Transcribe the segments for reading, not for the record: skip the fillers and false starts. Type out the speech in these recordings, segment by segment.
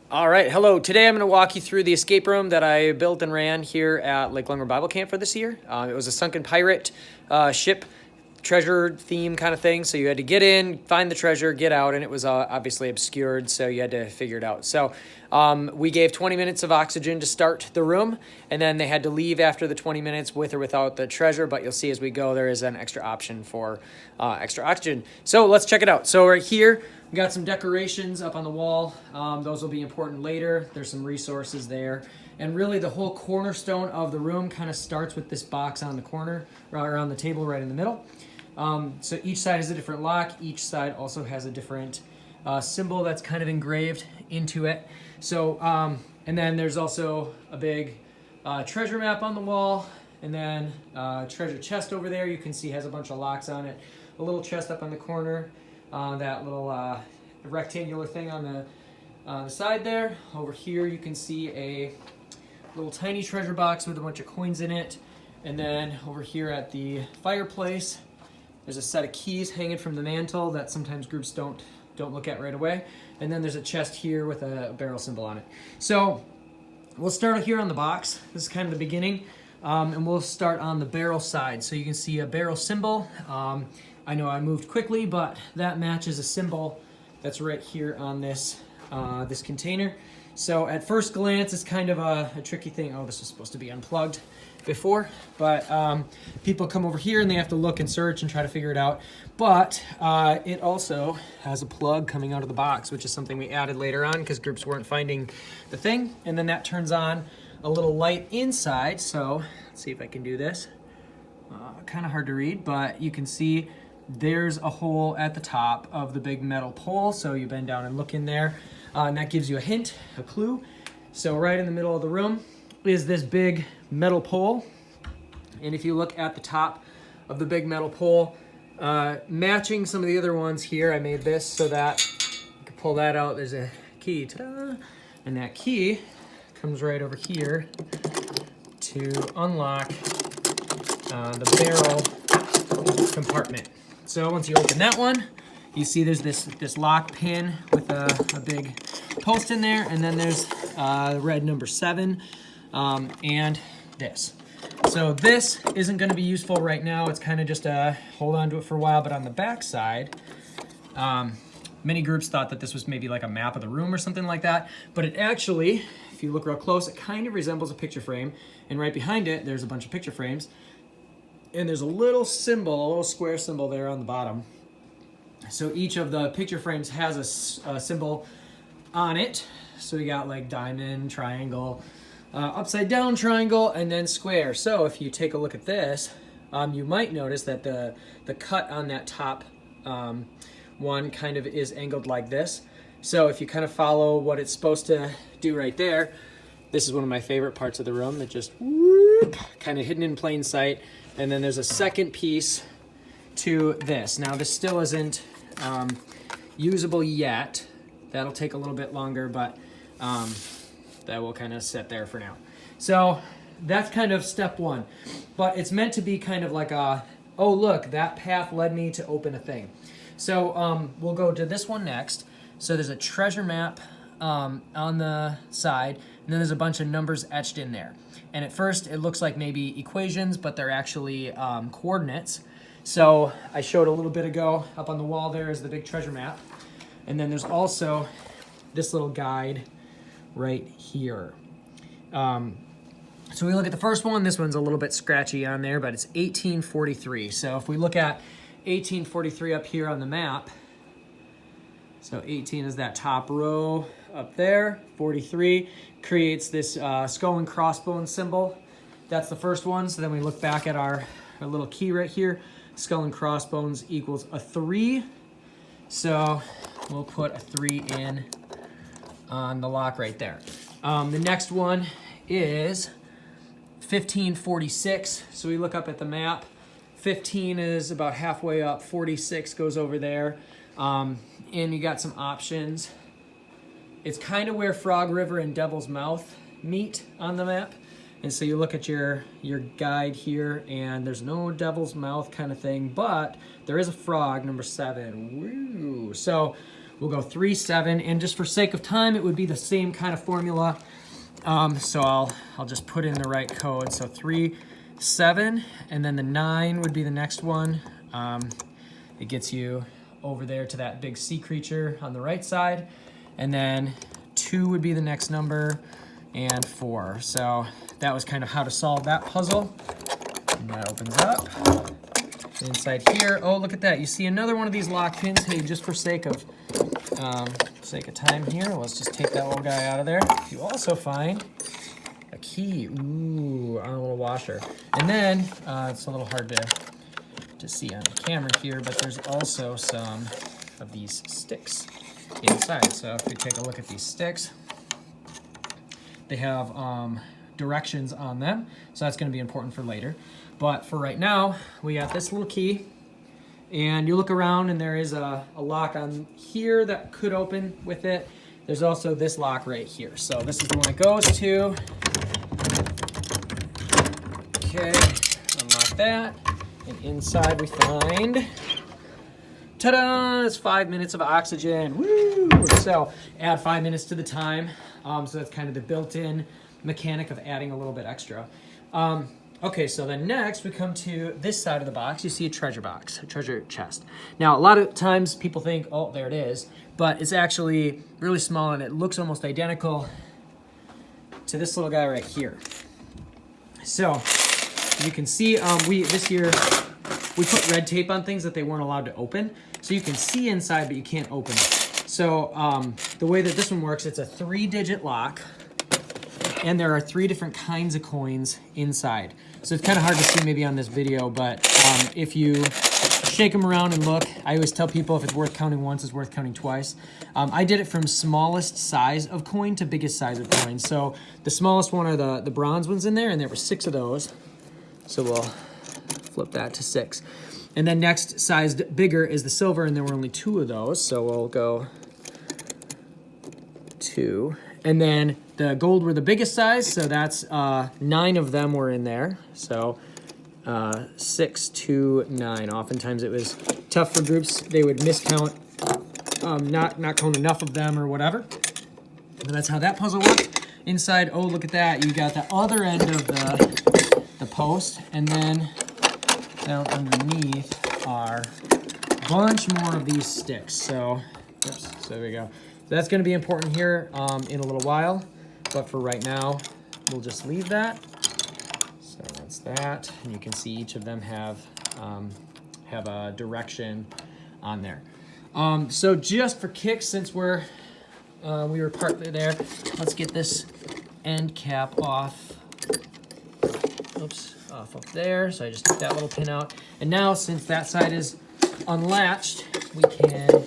All right, hello. Today I'm going to walk you through the escape room that I built and ran here at Lake Lungmer Bible Camp for this year. It was a sunken pirate ship treasure theme kind of thing. So you had to get in, find the treasure, get out, and it was obviously obscured, so you had to figure it out. So we gave 20 minutes of oxygen to start the room, and then they had to leave after the 20 minutes with or without the treasure, but you'll see as we go there is an extra option for extra oxygen. So let's check it out. So right here, we got some decorations up on the wall. Those will be important later. There's some resources there. And really the whole cornerstone of the room kind of starts with this box on the corner, or on the table right in the middle. So each side is a different lock. Each side also has a different symbol that's kind of engraved into it. So, and then there's also a big treasure map on the wall. And then treasure chest over there you can see has a bunch of locks on it. A little chest up on the corner. That little rectangular thing on the side there. Over here you can see a little tiny treasure box with a bunch of coins in it. And then over here at the fireplace, there's a set of keys hanging from the mantle that sometimes groups don't look at right away. And then there's a chest here with a barrel symbol on it. So we'll start here on the box. This is kind of the beginning. And we'll start on the barrel side. So you can see a barrel symbol. I know I moved quickly, but that matches a symbol that's right here on this this container. So at first glance, it's kind of a tricky thing. Oh, this was supposed to be unplugged before, but people come over here and they have to look and search and try to figure it out. But it also has a plug coming out of the box, which is something we added later on because groups weren't finding the thing. And then that turns on a little light inside. So let's see if I can do this. Kind of hard to read, but you can see there's a hole at the top of the big metal pole, so you bend down and look in there, and that gives you a hint, a clue. So right in the middle of the room is this big metal pole, and if you look at the top of the big metal pole, matching some of the other ones here, I made this so that you can pull that out. There's a key, ta-da! And that key comes right over here to unlock the barrel compartment. So once you open that one, you see there's this lock pin with a big post in there, and then there's red number 7, and this. So this isn't going to be useful right now. It's kind of just a hold on to it for a while, but on the back side, many groups thought that this was maybe like a map of the room or something like that, but it actually, if you look real close, it kind of resembles a picture frame, and right behind it, there's a bunch of picture frames. And there's a little symbol, a little square symbol there on the bottom. So each of the picture frames has a symbol on it. So we got like diamond, triangle, upside down triangle, and then square. So if you take a look at this, you might notice that the cut on that top one kind of is angled like this. So if you kind of follow what it's supposed to do right there, this is one of my favorite parts of the room that just whoop, kind of hidden in plain sight. And then there's a second piece to this. Now this still isn't usable yet. That'll take a little bit longer, but that will kind of sit there for now. So that's kind of step one. But it's meant to be kind of like a, oh look, that path led me to open a thing. So we'll go to this one next. So there's a treasure map on the side, and then there's a bunch of numbers etched in there. And at first it looks like maybe equations, but they're actually coordinates. So I showed a little bit ago, up on the wall there is the big treasure map. And then there's also this little guide right here. So we look at the first one. This one's a little bit scratchy on there, but it's 1843. So if we look at 1843 up here on the map, so 18 is that top row up there. 43 creates this skull and crossbones symbol. That's the first one. So then we look back at our little key right here. Skull and crossbones equals a 3. So we'll put a 3 in on the lock right there. The next one is 1546. So we look up at the map. 15 is about halfway up. 46 goes over there. And you got some options. It's kind of where Frog River and Devil's Mouth meet on the map. And so you look at your guide here, and there's no Devil's Mouth kind of thing, but there is a frog, number 7. Woo! So we'll go 3, 7, and just for sake of time, it would be the same kind of formula. So I'll just put in the right code. So 3, 7, and then the 9 would be the next one. It gets you over there to that big sea creature on the right side, and then 2 would be the next number, and 4. So that was kind of how to solve that puzzle. And that opens up. Inside here, oh, look at that. You see another one of these lock pins. Hey, just for sake of time here, let's just take that little guy out of there. You also find a key, ooh, on a little washer. And then, it's a little hard to see on the camera here, but there's also some of these sticks inside. So if we take a look at these sticks, they have directions on them. So that's gonna be important for later. But for right now, we got this little key, and you look around and there is a lock on here that could open with it. There's also this lock right here. So this is the one it goes to. Okay, unlock that. And inside we find, ta-da, it's 5 minutes of oxygen. Woo! So add 5 minutes to the time. So that's kind of the built-in mechanic of adding a little bit extra. Okay, so then next we come to this side of the box. You see a treasure box, a treasure chest. Now, a lot of times people think, oh, there it is, but it's actually really small and it looks almost identical to this little guy right here. So you can see this year we put red tape on things that they weren't allowed to open. So you can see inside, but you can't open it. So the way that this one works, it's a 3-digit lock. And there are 3 different kinds of coins inside. So it's kind of hard to see maybe on this video, but if you shake them around and look, I always tell people if it's worth counting once, it's worth counting twice. I did it from smallest size of coin to biggest size of coin. So the smallest one are the bronze ones in there, and there were 6 of those. So we'll flip that to 6. And then next sized bigger is the silver, and there were only 2 of those. So we'll go 2. And then the gold were the biggest size, so that's 9 of them were in there. So 6 to 9. Oftentimes it was tough for groups. They would miscount, not count enough of them or whatever. And that's how that puzzle worked. Inside, oh, look at that. You got the other end of the post, and then down underneath are a bunch more of these sticks. So, oops, so there we go. So that's going to be important here in a little while, but for right now, we'll just leave that. So that's that, and you can see each of them have a direction on there. So just for kicks, since we were partly there, let's get this end cap off. Oops, off up there. So I just took that little pin out, and now since that side is unlatched, we can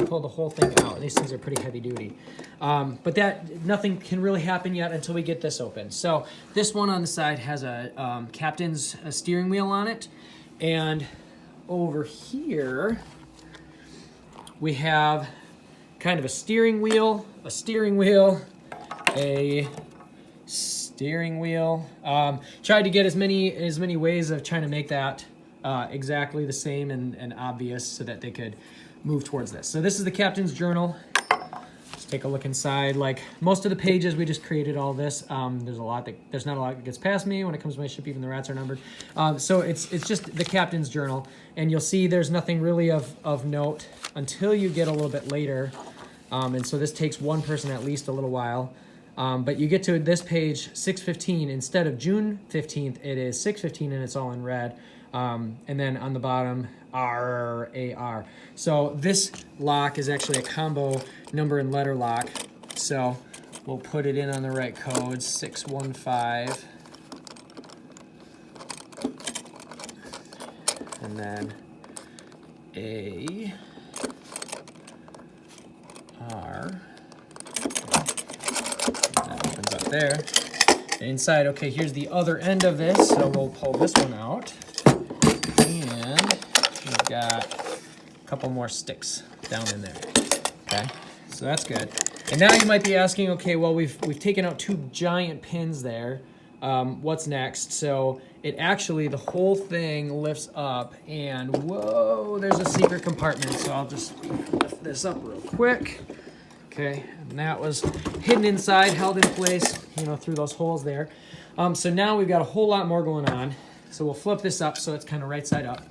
pull the whole thing out. These things are pretty heavy duty. But nothing can really happen yet until we get this open. So this one on the side has a captain's steering wheel on it. And over here, we have kind of a steering wheel, a steering wheel. Tried to get as many ways of trying to make that exactly the same and obvious so that they could move towards this. So this is the captain's journal. Let's take a look inside. Like most of the pages, we just created all this. There's not a lot that gets past me when it comes to my ship. Even the rats are numbered. So it's just the captain's journal, and you'll see there's nothing really of note until you get a little bit later. And so this takes one person at least a little while. But you get to this page 6:15 instead of June 15th. It is 6:15 and it's all in red. And then on the bottom, RAR. So this lock is actually a combo number and letter lock. So we'll put it in on the right code, 615. And then AR. That opens up there. And inside, okay, here's the other end of this. So we'll pull this one out. We've got a couple more sticks down in there. Okay, so that's good. And now you might be asking, okay, well, we've taken out 2 giant pins there. What's next? So it actually, the whole thing lifts up, and whoa, there's a secret compartment. So I'll just lift this up real quick. Okay, and that was hidden inside, held in place, you know, through those holes there. So now we've got a whole lot more going on. So we'll flip this up so it's kind of right side up.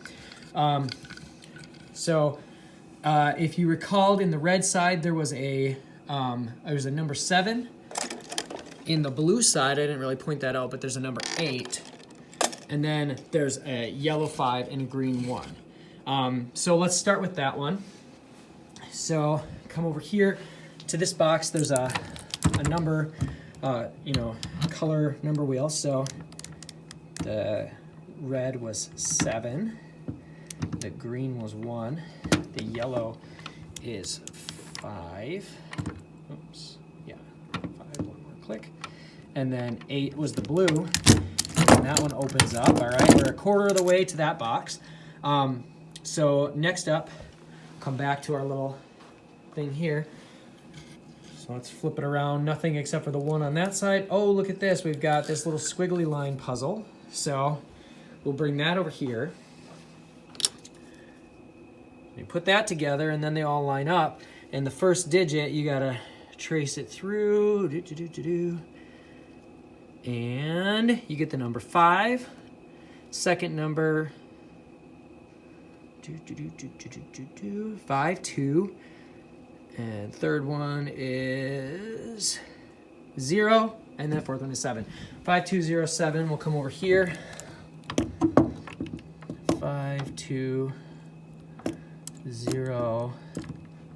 If you recalled, in the red side there was a number 7. In the blue side, I didn't really point that out, but there's a number 8. And then there's a yellow 5 and a green 1. So let's start with that one. So come over here to this box. There's a number, color number wheel. So the red was 7. The green was 1. The yellow is 5. Oops. Yeah, 5. One more click. And then 8 was the blue. And that one opens up. All right, we're a quarter of the way to that box. So next up, come back to our little thing here. So let's flip it around. Nothing except for the 1 on that side. Oh, look at this. We've got this little squiggly line puzzle. So we'll bring that over here. You put that together, and then they all line up. And the first digit, you gotta trace it through. And you get the number 5. Second number, 5, 2. And third one is 0. And then fourth one is 7. 5, 2, 0, 7. We'll come over here. 5, 2, 0.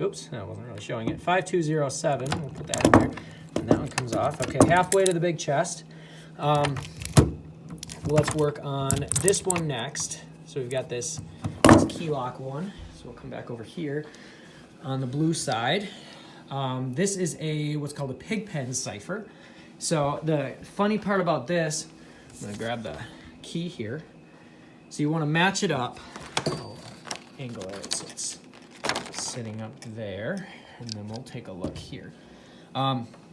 Oops, that wasn't really showing it. 5, 2, 0, 7. We'll put that in there. And that one comes off. Okay, halfway to the big chest. Let's work on this one next. So we've got this key lock one. So we'll come back over here on the blue side. This is what's called a pig pen cipher. So the funny part about this, I'm gonna grab the key here. So you wanna match it up. I'll angle it so it's sitting up there. And then we'll take a look here.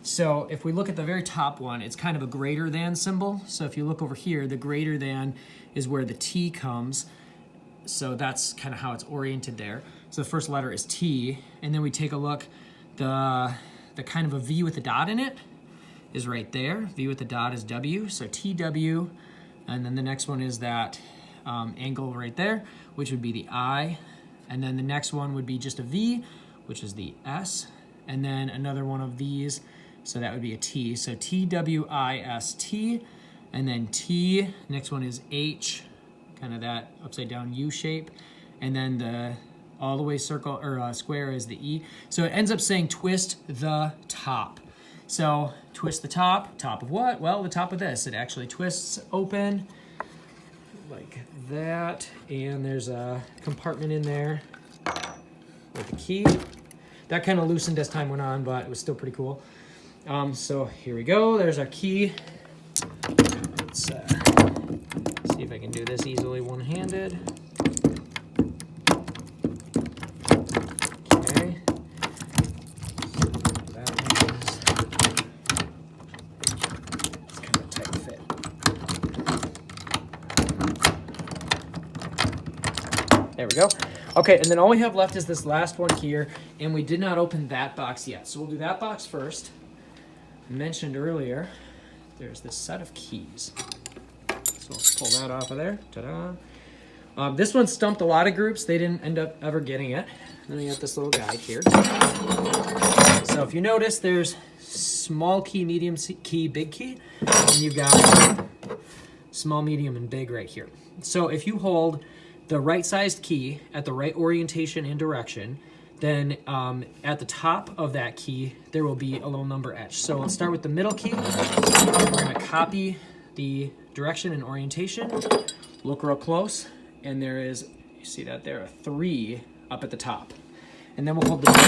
So if we look at the very top one, it's kind of a greater than symbol. So if you look over here, the greater than is where the T comes. So that's kind of how it's oriented there. So the first letter is T, and then we take a look, the kind of a V with a dot in it is right there. V with the dot is W, so TW, and then the next one is that angle right there, which would be the I, and then the next one would be just a V, which is the S, and then another one of these, so that would be a T. So TWIST, and then T, next one is H, kind of that upside down U shape, and then the all the way circle or square is the E. So it ends up saying twist the top. So twist the top. Top of what? Well, the top of this. It actually twists open like that, and there's a compartment in there with the key. That kind of loosened as time went on, but it was still pretty cool. So here we go. There's our key. Let's see if I can do this easily one-handed. Okay. That one it's kind of a tight fit. There we go. Okay, and then all we have left is this last one here, and we did not open that box yet. So we'll do that box first. I mentioned earlier, there's this set of keys. So let's pull that off of there. Ta-da. This one stumped a lot of groups. They didn't end up ever getting it. Then we got this little guide here. So if you notice, there's small key, medium key, big key, and you've got small, medium, and big right here. So if you hold the right-sized key at the right orientation and direction, then at the top of that key, there will be a little number etched. So let's start with the middle key. We're gonna copy the direction and orientation, look real close, and there is, you see that there, a 3 up at the top. And then we'll hold the big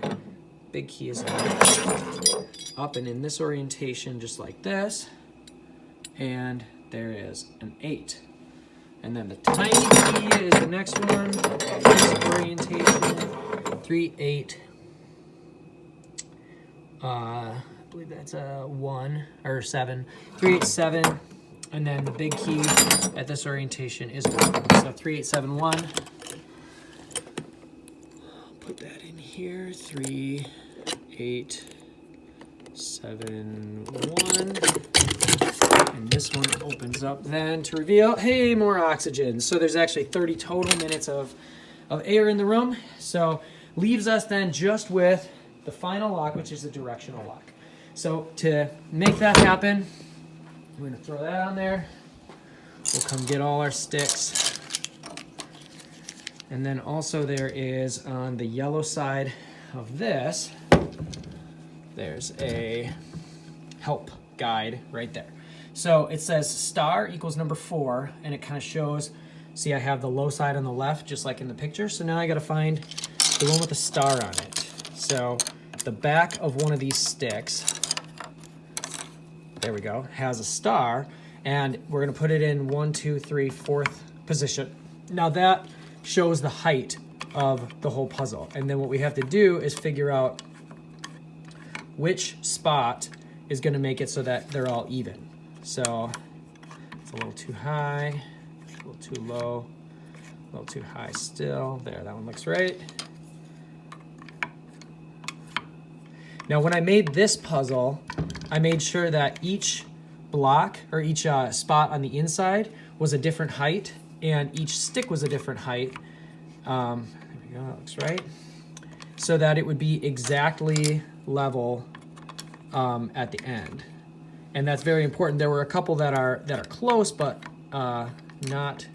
key. Big key is up and in this orientation, just like this. And there is an 8. And then the tiny key is the next one. This orientation, 3, 8. I believe that's a 1 or 7. 3, 8, 7. And then the big key at this orientation is 1. So 3871. Put that in here. 3871. And this one opens up then to reveal, hey, more oxygen. So there's actually 30 total minutes of air in the room. So leaves us then just with the final lock, which is the directional lock. So to make that happen, we're going to throw that on there. We'll come get all our sticks. And then also there is on the yellow side of this, there's a help guide right there. So it says star equals number 4, and it kind of shows, see I have the low side on the left, just like in the picture. So now I got to find the one with the star on it. So the back of one of these sticks, there we go, has a star, and we're going to put it in 1, 2, 3, 4th position. Now that shows the height of the whole puzzle, and then what we have to do is figure out which spot is going to make it so that they're all even. So it's a little too high, a little too low, a little too high still. There, that one looks right. Now when I made this puzzle, I made sure that each block or each spot on the inside was a different height, and each stick was a different height. There we go, that looks right. So that it would be exactly level at the end. And that's very important. There were a couple that are close, but not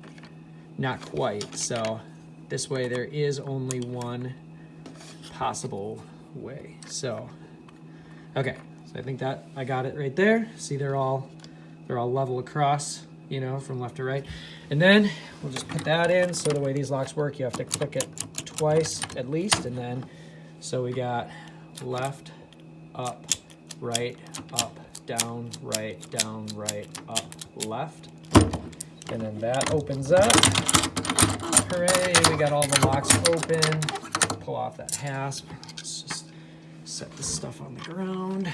quite. So this way there is only one possible way. So, okay. So I think that I got it right there. See, they're all level across, you know, from left to right. And then we'll just put that in. So the way these locks work, you have to click it twice at least. And then, so we got left, up, right, up, down, right, up, left. And then that opens up. Hooray, we got all the locks open. Pull off that hasp. Let's just set this stuff on the ground.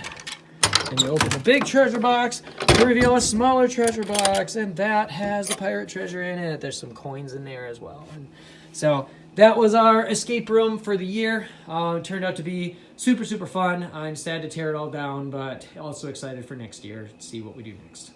And you open the big treasure box to reveal a smaller treasure box, and that has the pirate treasure in it. There's some coins in there as well. And so that was our escape room for the year. It turned out to be super, super fun. I'm sad to tear it all down, but also excited for next year to see what we do next.